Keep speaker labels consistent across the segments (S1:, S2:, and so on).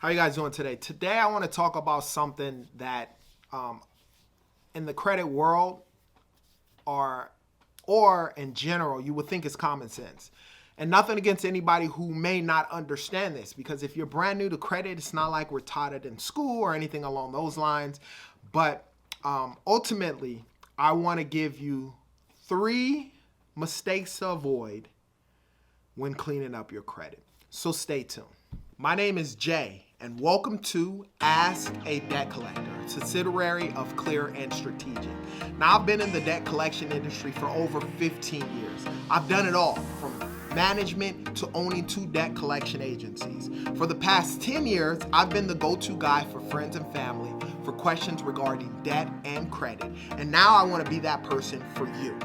S1: How you guys doing today? Today I want to talk about something that in the credit world or in general you would think is common sense. And nothing against anybody who may not understand this, because if you're brand new to credit, it's not like we're taught it in school or anything along those lines. But ultimately, I want to give you 3 mistakes to avoid when cleaning up your credit. So stay tuned. My name is Jay, and welcome to Ask a Debt Collector, a subsidiary of Clear and Strategic. Now, I've been in the debt collection industry for over 15 years. I've done it all, from management to owning 2 debt collection agencies. For the past 10 years, I've been the go-to guy for friends and family for questions regarding debt and credit. And now I want to be that person for you.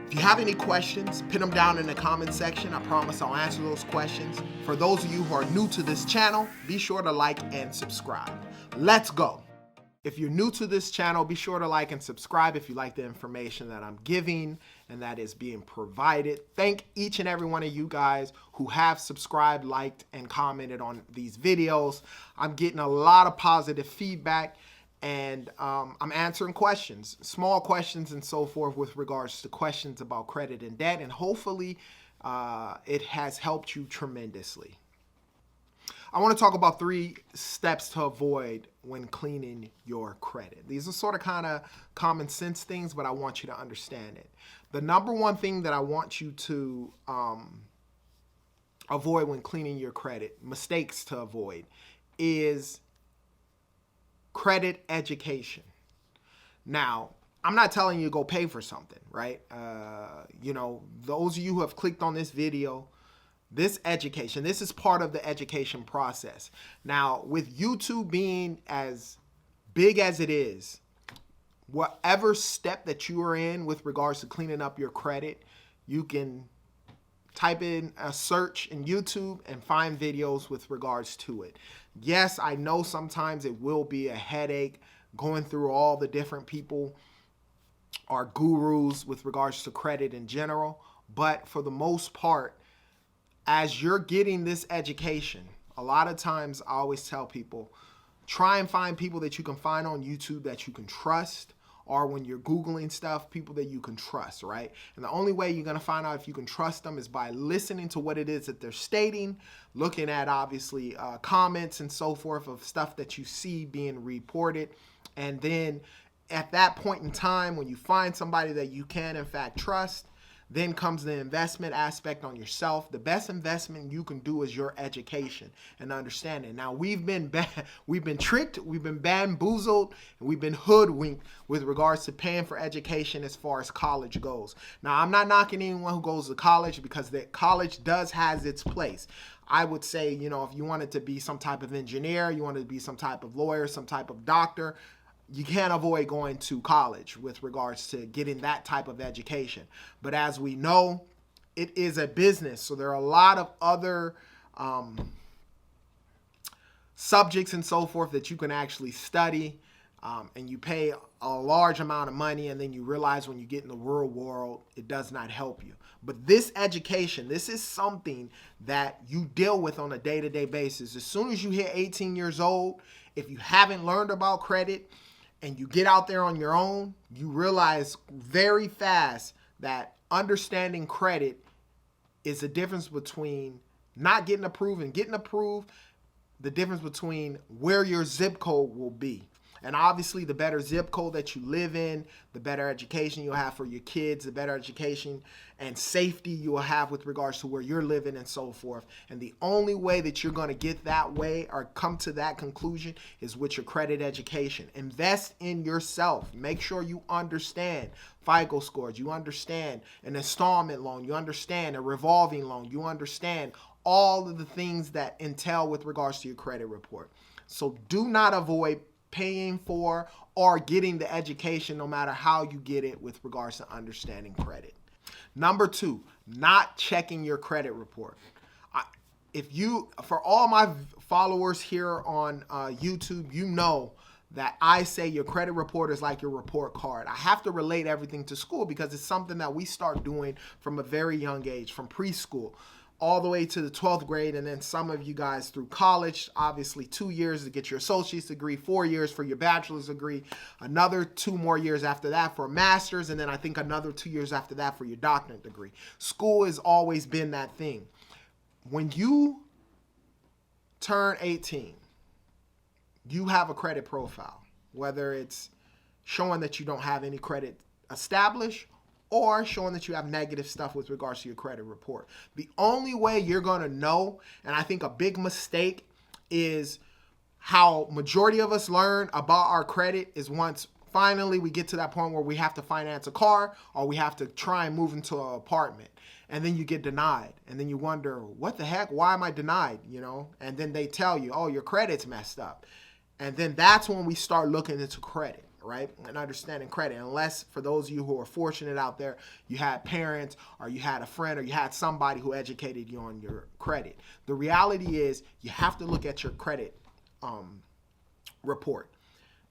S1: If you have any questions, put them down in the comment section. I promise I'll answer those questions. For those of you who are new to this channel, be sure to like and subscribe. Let's go. If you're new to this channel, be sure to like and subscribe if you like the information that I'm giving and that is being provided. Thank each and every one of you guys who have subscribed, liked, and commented on these videos. I'm getting a lot of positive feedback. And I'm answering questions, small questions and so forth, with regards to questions about credit and debt. And hopefully it has helped you tremendously. I want to talk about 3 steps to avoid when cleaning your credit. These are sort of kind of common sense things, but I want you to understand it. The number one thing that I want you to avoid when cleaning your credit, mistakes to avoid, is credit education. Now, I'm not telling you to go pay for something, right? Those of you who have clicked on this video, this education, this is part of the education process. Now, with YouTube being as big as it is, whatever step that you are in with regards to cleaning up your credit, you can type in a search in YouTube and find videos with regards to it. Yes, I know sometimes it will be a headache going through all the different people or gurus with regards to credit in general, but for the most part, as you're getting this education, a lot of times I always tell people, try and find people that you can find on YouTube that you can trust, or when you're Googling stuff, people that you can trust, right? And the only way you're going to find out if you can trust them is by listening to what it is that they're stating, looking at, obviously, comments and so forth of stuff that you see being reported. And then at that point in time, when you find somebody that you can, in fact, trust, then comes the investment aspect on yourself. The best investment you can do is your education and understanding. Now, we've been tricked, we've been bamboozled, and we've been hoodwinked with regards to paying for education as far as college goes. Now, I'm not knocking anyone who goes to college, because the college has its place. I would say, if you wanted to be some type of engineer, you wanted to be some type of lawyer, some type of doctor, you can't avoid going to college with regards to getting that type of education. But as we know, it is a business. So there are a lot of other subjects and so forth that you can actually study, and you pay a large amount of money, and then you realize when you get in the real world, it does not help you. But this education, this is something that you deal with on a day-to-day basis. As soon as you hit 18 years old, if you haven't learned about credit, and you get out there on your own, you realize very fast that understanding credit is the difference between not getting approved and getting approved, the difference between where your zip code will be. And obviously, the better zip code that you live in, the better education you'll have for your kids, the better education and safety you will have with regards to where you're living and so forth. And the only way that you're going to get that way or come to that conclusion is with your credit education. Invest in yourself. Make sure you understand FICO scores. You understand an installment loan. You understand a revolving loan. You understand all of the things that entail with regards to your credit report. So do not avoid paying for or getting the education, no matter how you get it, with regards to understanding credit. Number 2, not checking your credit report. For all my followers here on YouTube, you know that I say your credit report is like your report card. I have to relate everything to school, because it's something that we start doing from a very young age, from preschool. all the way to the 12th grade, and then some of you guys through college, obviously 2 years to get your associate's degree, 4 years for your bachelor's degree, another 2 more years after that for a master's, and then I think another 2 years after that for your doctorate degree. School has always been that thing. When you turn 18, you have a credit profile, whether it's showing that you don't have any credit established or showing that you have negative stuff with regards to your credit report. The only way you're going to know, and I think a big mistake is how majority of us learn about our credit is once finally we get to that point where we have to finance a car or we have to try and move into an apartment. And then you get denied. And then you wonder, what the heck? Why am I denied? You know? And then they tell you, oh, your credit's messed up. And then that's when we start looking into credit, right? And understanding credit. Unless for those of you who are fortunate out there, you had parents or you had a friend or you had somebody who educated you on your credit. The reality is you have to look at your credit report.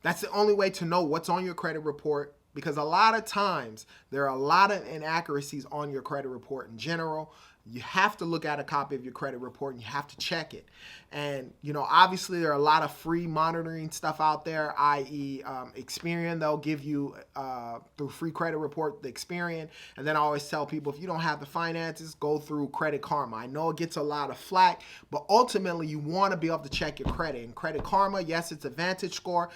S1: That's the only way to know what's on your credit report, because a lot of times there are a lot of inaccuracies on your credit report in general. You have to look at a copy of your credit report and you have to check it. And, you know, obviously there are a lot of free monitoring stuff out there, i.e. Experian. They'll give you through free credit report, the Experian. And then I always tell people, if you don't have the finances, go through Credit Karma. I know it gets a lot of flack, but ultimately you want to be able to check your credit. And Credit Karma, yes, it's a VantageScore,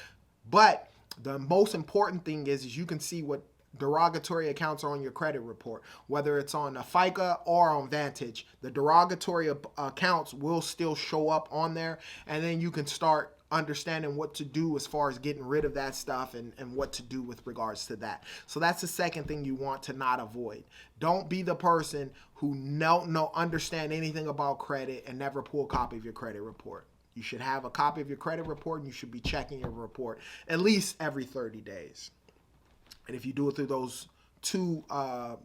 S1: but the most important thing is you can see what derogatory accounts are on your credit report, whether it's on a FICA or on Vantage. The derogatory accounts will still show up on there, and then you can start understanding what to do as far as getting rid of that stuff and what to do with regards to that. So that's the second thing you want to not avoid. Don't be the person who don't understand anything about credit and never pull a copy of your credit report. You should have a copy of your credit report, and you should be checking your report at least every 30 days. And if you do it through those two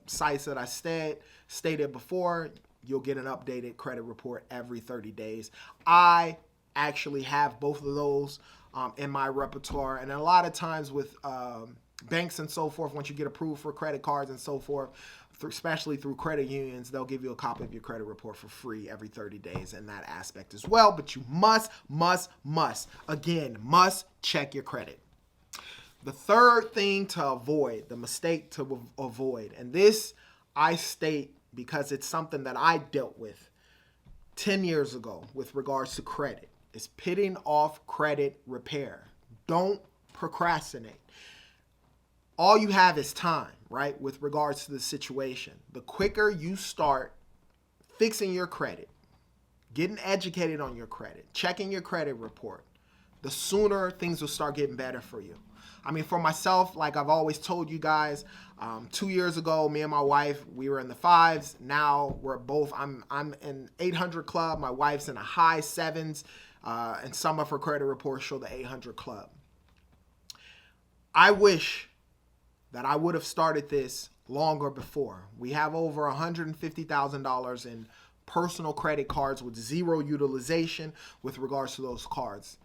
S1: sites that I stated before, you'll get an updated credit report every 30 days. I actually have both of those in my repertoire. And a lot of times with banks and so forth, once you get approved for credit cards and so forth, especially through credit unions, they'll give you a copy of your credit report for free every 30 days in that aspect as well. But you must check your credit. The third thing to avoid, the mistake to avoid, and this I state because it's something that I dealt with 10 years ago with regards to credit, is putting off credit repair. Don't procrastinate. All you have is time, right, with regards to the situation. The quicker you start fixing your credit, getting educated on your credit, checking your credit report, the sooner things will start getting better for you. I mean, for myself, like I've always told you guys, 2 years ago, me and my wife, we were in the 5s. Now we're both, I'm in 800 club. My wife's in a high 7s, and some of her credit reports show the 800 club. I wish that I would have started this longer before. We have over $150,000 in personal credit cards with zero utilization with regards to those cards.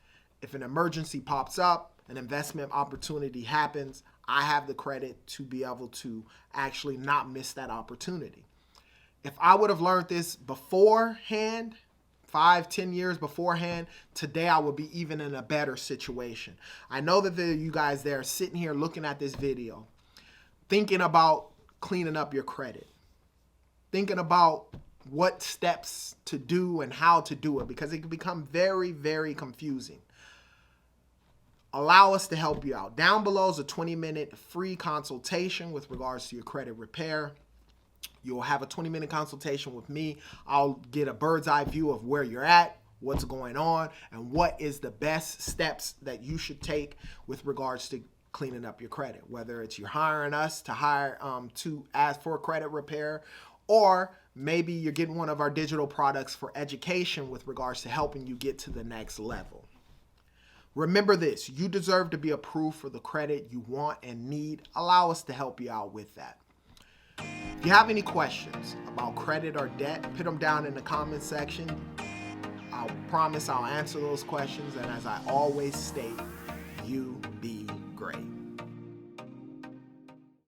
S1: If an emergency pops up, an investment opportunity happens, I have the credit to be able to actually not miss that opportunity. If I would have learned this beforehand, 5-10 years beforehand, today I would be even in a better situation. I know that you guys there sitting here looking at this video, thinking about cleaning up your credit, thinking about what steps to do and how to do it, because it can become very, very confusing. Allow us to help you out. Down below is a 20-minute free consultation with regards to your credit repair. You'll have a 20-minute consultation with me. I'll get a bird's eye view of where you're at, what's going on, and what is the best steps that you should take with regards to cleaning up your credit, whether it's you're hiring us to ask for a credit repair, or maybe you're getting one of our digital products for education with regards to helping you get to the next level. Remember this, you deserve to be approved for the credit you want and need. Allow us to help you out with that. If you have any questions about credit or debt, put them down in the comment section. I promise I'll answer those questions, and as I always state, you